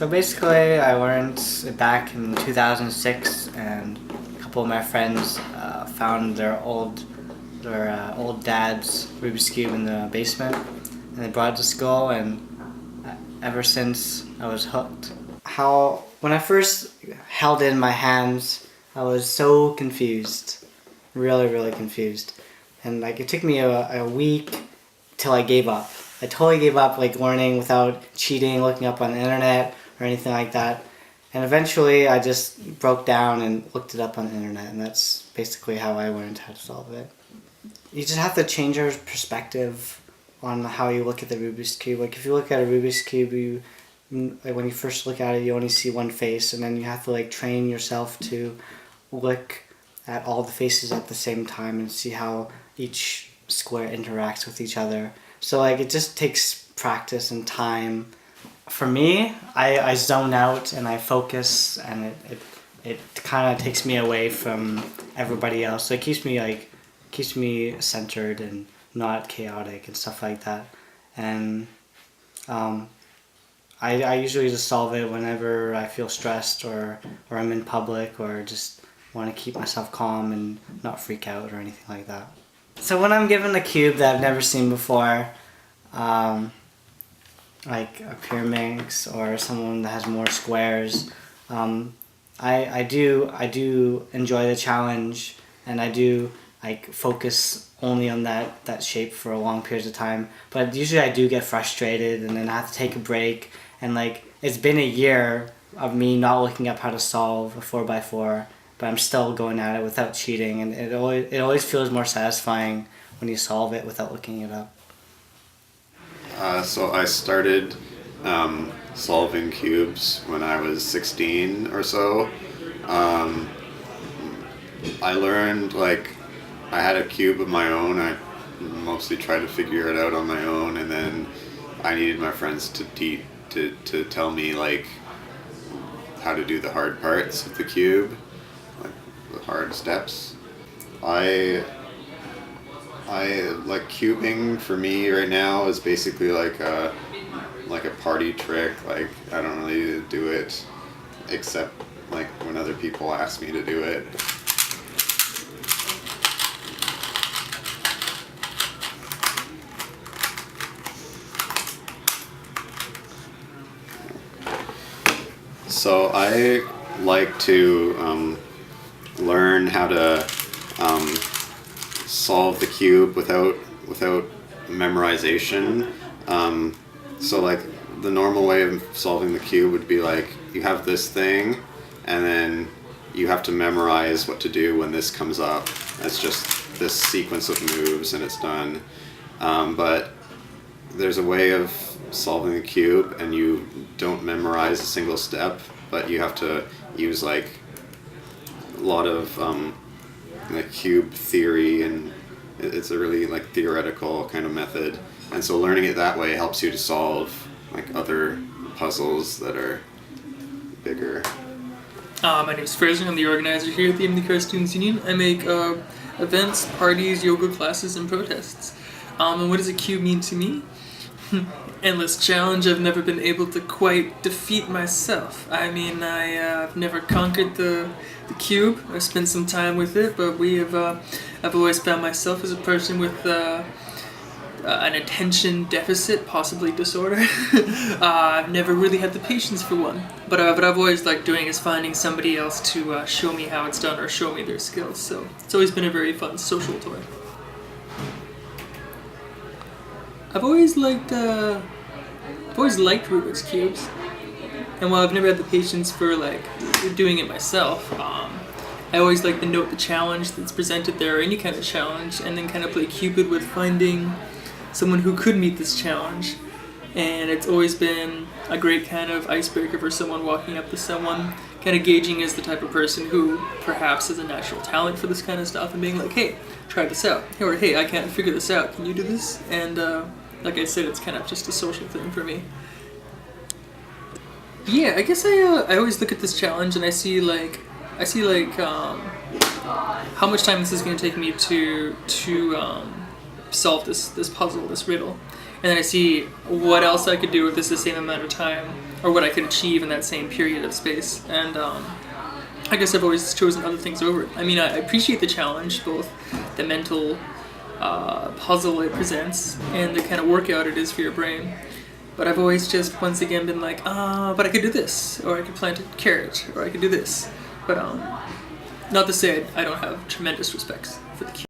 So basically, I learned it back in 2006, and a couple of my friends found their old dad's Rubik's Cube in the basement, and they brought it to school, and ever since I was hooked. When I first held it in my hands, I was so confused, really confused, and like it took me a week till I gave up. I totally gave up learning without cheating, looking up on the internet or anything like that. And eventually I just broke down and looked it up on the internet, and that's basically how I learned how to solve it. You just have to change your perspective on how you look at the Rubik's Cube. Like if you look at a Rubik's Cube, when you first look at it, you only see one face, and then you have to train yourself to look at all the faces at the same time and see how each square interacts with each other. So it just takes practice and time. For me, I zone out and I focus, and it kind of takes me away from everybody else. So it keeps me centered and not chaotic and stuff like that. And I usually just solve it whenever I feel stressed or I'm in public, or just want to keep myself calm and not freak out or anything like that. So when I'm given a cube that I've never seen before, like a Pyraminx or someone that has more squares, I do enjoy the challenge, and I do focus only on that shape for a long period of time. But usually I do get frustrated, and then I have to take a break. And it's been a year of me not looking up how to solve a 4x4, but I'm still going at it without cheating, and it always feels more satisfying when you solve it without looking it up. So I started solving cubes when I was 16 or so. I learned I had a cube of my own. I mostly tried to figure it out on my own, and then I needed my friends to tell me how to do the hard parts of the cube, the hard steps. I like cubing for me right now is basically like a party trick. I don't really do it except when other people ask me to do it. So I like to learn how to solve the cube without memorization. So the normal way of solving the cube would be you have this thing, and then you have to memorize what to do when this comes up. It's just this sequence of moves and it's done. But there's a way of solving the cube, and you don't memorize a single step, but you have to use a lot of cube theory, and it's a really theoretical kind of method. And so learning it that way helps you to solve other puzzles that are bigger. My name is Fraser. I'm the organizer here at the MD Car Students Union. I make events, parties, yoga classes, and protests. And what does a cube mean to me? Endless challenge. I've never been able to quite defeat myself. I mean, I've never conquered the cube. I've spent some time with it, but I've always found myself as a person with an attention deficit, possibly disorder. I've never really had the patience for one, but I've always liked doing is finding somebody else to show me how it's done or show me their skills. So it's always been a very fun social toy. I've always liked Rubik's cubes, and while I've never had the patience for doing it myself, I always like to note the challenge that's presented there, or any kind of challenge, and then kind of play Cupid with finding someone who could meet this challenge. And it's always been a great kind of icebreaker for someone walking up to someone, kind of gauging as the type of person who perhaps has a natural talent for this kind of stuff, and being like, hey, try this out, or hey, I can't figure this out, can you do this? And like I said, it's kind of just a social thing for me. Yeah, I guess I always look at this challenge and I see how much time this is going to take me to solve this puzzle, this riddle. and then I see what else I could do with this the same amount of time, or what I could achieve in that same period of space. And I guess I've always chosen other things over it. I mean, I appreciate the challenge, both the mental puzzle it presents and the kind of workout it is for your brain. But I've always just once again been like, but I could do this, or I could plant a carrot, or I could do this. But not to say I don't have tremendous respect for the cube.